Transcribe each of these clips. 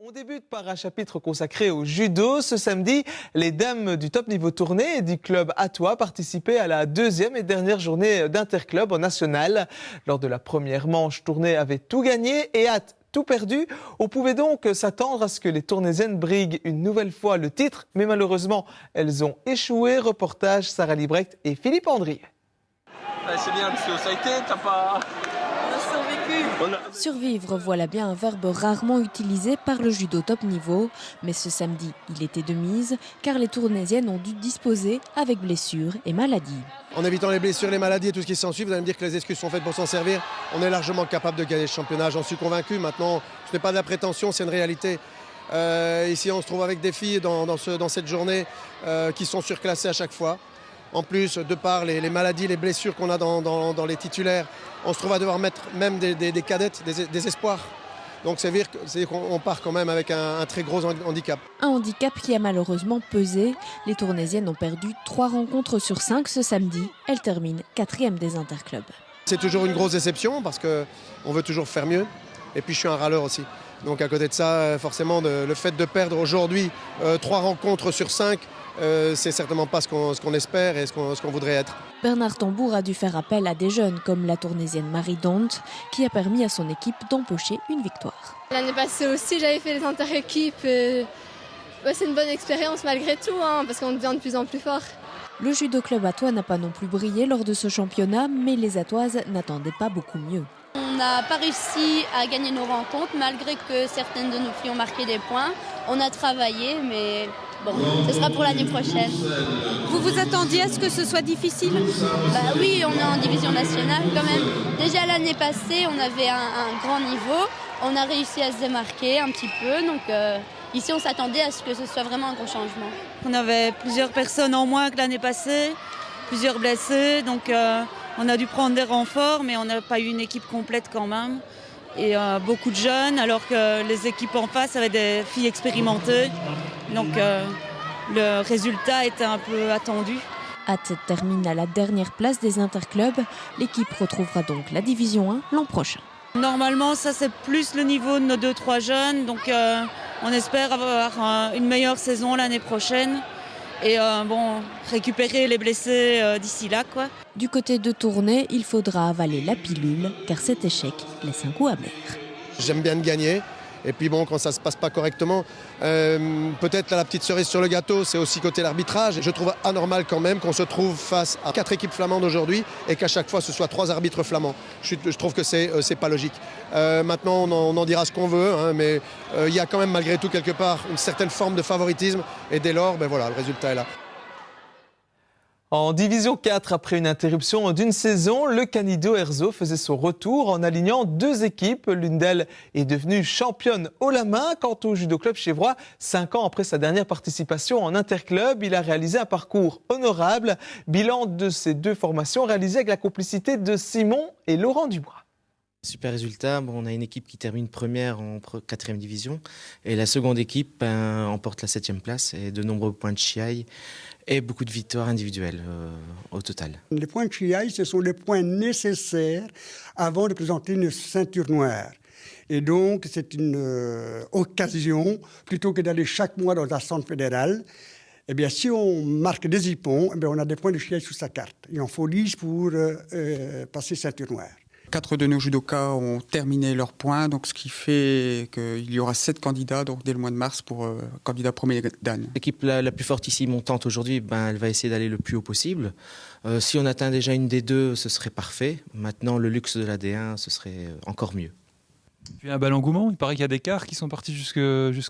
On débute par un chapitre consacré au judo. Ce samedi, les dames du top niveau tournée et du club Attois participaient à la deuxième et dernière journée d'interclub en national. Lors de la première manche, Tournai avait tout gagné et Att tout perdu. On pouvait donc s'attendre à ce que les Tournaisiennes briguent une nouvelle fois le titre, mais malheureusement, elles ont échoué. Reportage Sarah Librecht et Philippe Andrier. C'est bien parce que ça a été, t'as pas... Survivre, voilà bien un verbe rarement utilisé par le judo top niveau. Mais ce samedi, il était de mise, car les Tournaisiennes ont dû disposer avec blessures et maladies. En évitant les blessures, les maladies et tout ce qui s'ensuit, vous allez me dire que les excuses sont faites pour s'en servir. On est largement capable de gagner ce championnat, j'en suis convaincu. Maintenant, ce n'est pas de la prétention, c'est une réalité. Ici, on se trouve avec des filles dans cette journée qui sont surclassées à chaque fois. En plus, de par les maladies, les blessures qu'on a dans les titulaires, on se trouve à devoir mettre même des cadettes, des espoirs. Donc c'est qu'on part quand même avec un très gros handicap. Un handicap qui a malheureusement pesé. Les Tournaisiennes ont perdu 3 rencontres sur 5 ce samedi. Elles terminent 4e des interclubs. C'est toujours une grosse déception parce qu'on veut toujours faire mieux. Et puis je suis un râleur aussi. Donc à côté de ça, forcément, le fait de perdre aujourd'hui 3 rencontres sur 5, c'est certainement pas ce qu'on espère et ce qu'on voudrait être. Bernard Tambour a dû faire appel à des jeunes comme la Tournaisienne Marie Dont, qui a permis à son équipe d'empocher une victoire. L'année passée aussi, j'avais fait les inter-équipes. C'est une bonne expérience malgré tout, parce qu'on devient de plus en plus fort. Le judo club Attois n'a pas non plus brillé lors de ce championnat, mais les Attoises n'attendaient pas beaucoup mieux. On n'a pas réussi à gagner nos rencontres, malgré que certaines de nos filles ont marqué des points. On a travaillé, mais bon, ce sera pour l'année prochaine. Vous vous attendiez à ce que ce soit difficile ? Oui, on est en division nationale quand même. Déjà l'année passée, on avait un grand niveau. On a réussi à se démarquer un petit peu. Donc ici, on s'attendait à ce que ce soit vraiment un gros changement. On avait plusieurs personnes en moins que l'année passée, plusieurs blessés. Donc on a dû prendre des renforts, mais on n'a pas eu une équipe complète quand même. Et beaucoup de jeunes, alors que les équipes en face avaient des filles expérimentées. Donc le résultat était un peu attendu. Att termine à la dernière place des interclubs. L'équipe retrouvera donc la division 1 l'an prochain. Normalement, ça c'est plus le niveau de nos 2-3 jeunes. Donc on espère avoir une meilleure saison l'année prochaine. Et récupérer les blessés d'ici là, quoi. Du côté de Tournai, il faudra avaler la pilule, car cet échec laisse un goût amer. J'aime bien de gagner. Et puis bon, quand ça ne se passe pas correctement, peut-être la petite cerise sur le gâteau, c'est aussi côté l'arbitrage. Je trouve anormal quand même qu'on se trouve face à 4 équipes flamandes aujourd'hui et qu'à chaque fois ce soit 3 arbitres flamands. Je trouve que c'est pas logique. Maintenant, on en dira ce qu'on veut, mais il y a quand même malgré tout quelque part une certaine forme de favoritisme. Et dès lors, le résultat est là. En Division 4, après une interruption d'une saison, le Canido Erzo faisait son retour en alignant 2 équipes. L'une d'elles est devenue championne haut la main. Quant au Judo Club Chevrois, 5 ans après sa dernière participation en interclub, il a réalisé un parcours honorable. Bilan de ces 2 formations réalisé avec la complicité de Simon et Laurent Dubois. Super résultat, on a une équipe qui termine première en 4e division et la seconde équipe emporte la 7e place et de nombreux points de chiaille et beaucoup de victoires individuelles au total. Les points de chiaille, ce sont les points nécessaires avant de présenter une ceinture noire. Et donc, c'est une occasion, plutôt que d'aller chaque mois dans un centre fédéral, eh bien, si on marque des hippons, eh bien, on a des points de chiaille sur sa carte. Il en faut 10 pour passer ceinture noire. 4 de nos judokas ont terminé leurs points, donc ce qui fait qu'il y aura 7 candidats donc dès le mois de mars pour candidat premier dan. L'équipe la plus forte ici montante aujourd'hui, elle va essayer d'aller le plus haut possible. Si on atteint déjà une des 2, ce serait parfait. Maintenant, le luxe de la D1, ce serait encore mieux. Puis un bel engouement, il paraît qu'il y a des cars qui sont partis jusque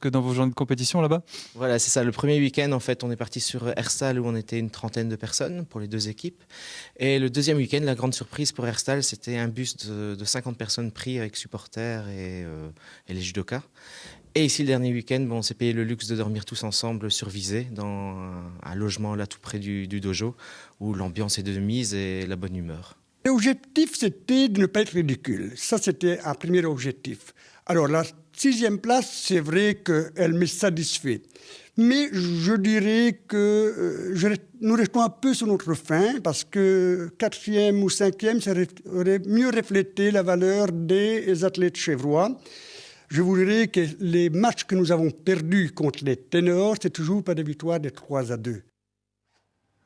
dans vos journées de compétition là-bas. Voilà, c'est ça. Le premier week-end, en fait, on est parti sur Herstal où on était une 30aine de personnes pour les 2 équipes. Et le deuxième week-end, la grande surprise pour Herstal, c'était un bus de 50 personnes pris avec supporters et les judokas. Et ici, le dernier week-end, on s'est payé le luxe de dormir tous ensemble sur Visé, dans un logement là tout près du dojo, où l'ambiance est de mise et la bonne humeur. L'objectif, c'était de ne pas être ridicule. Ça, c'était un premier objectif. Alors, la 6e place, c'est vrai qu'elle me satisfait. Mais je dirais que nous restons un peu sur notre faim, parce que 4e ou 5e, ça aurait mieux reflété la valeur des athlètes chevrois. Je vous dirais que les matchs que nous avons perdus contre les ténors, c'est toujours pas des victoires de 3-2.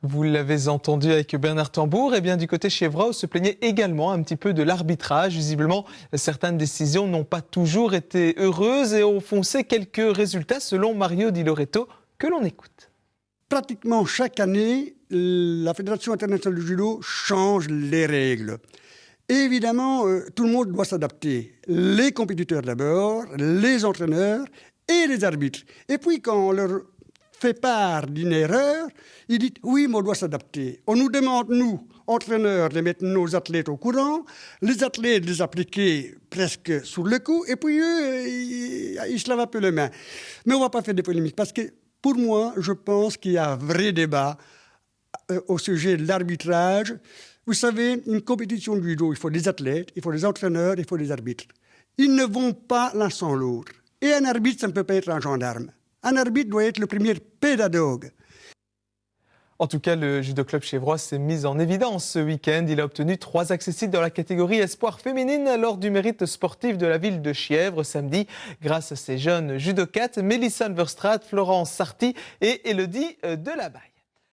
Vous l'avez entendu avec Bernard Tambour, et bien du côté Chevrolet, on se plaignait également un petit peu de l'arbitrage. Visiblement, certaines décisions n'ont pas toujours été heureuses et ont foncé quelques résultats selon Mario Di Loreto, que l'on écoute. Pratiquement chaque année, la Fédération internationale du judo change les règles. Évidemment, tout le monde doit s'adapter. Les compétiteurs d'abord, les entraîneurs et les arbitres. Et puis quand on leur fait part d'une erreur, ils disent « oui, mais on doit s'adapter ». On nous demande, nous, entraîneurs, de mettre nos athlètes au courant, les athlètes de les appliquer presque sur le coup, et puis eux, ils se lavent un peu les mains. Mais on ne va pas faire des polémiques, parce que pour moi, je pense qu'il y a un vrai débat au sujet de l'arbitrage. Vous savez, une compétition de judo, il faut des athlètes, il faut des entraîneurs, il faut des arbitres. Ils ne vont pas l'un sans l'autre. Et un arbitre, ça ne peut pas être un gendarme. Un arbitre doit être le premier pédagogue. En tout cas, le Judo Club Chevrolet s'est mis en évidence ce week-end. Il a obtenu 3 accessites dans la catégorie espoir féminine lors du mérite sportif de la ville de Chièvre samedi, grâce à ces jeunes judokates Mélissa Verstraat, Florence Sarti et Élodie Delabaye.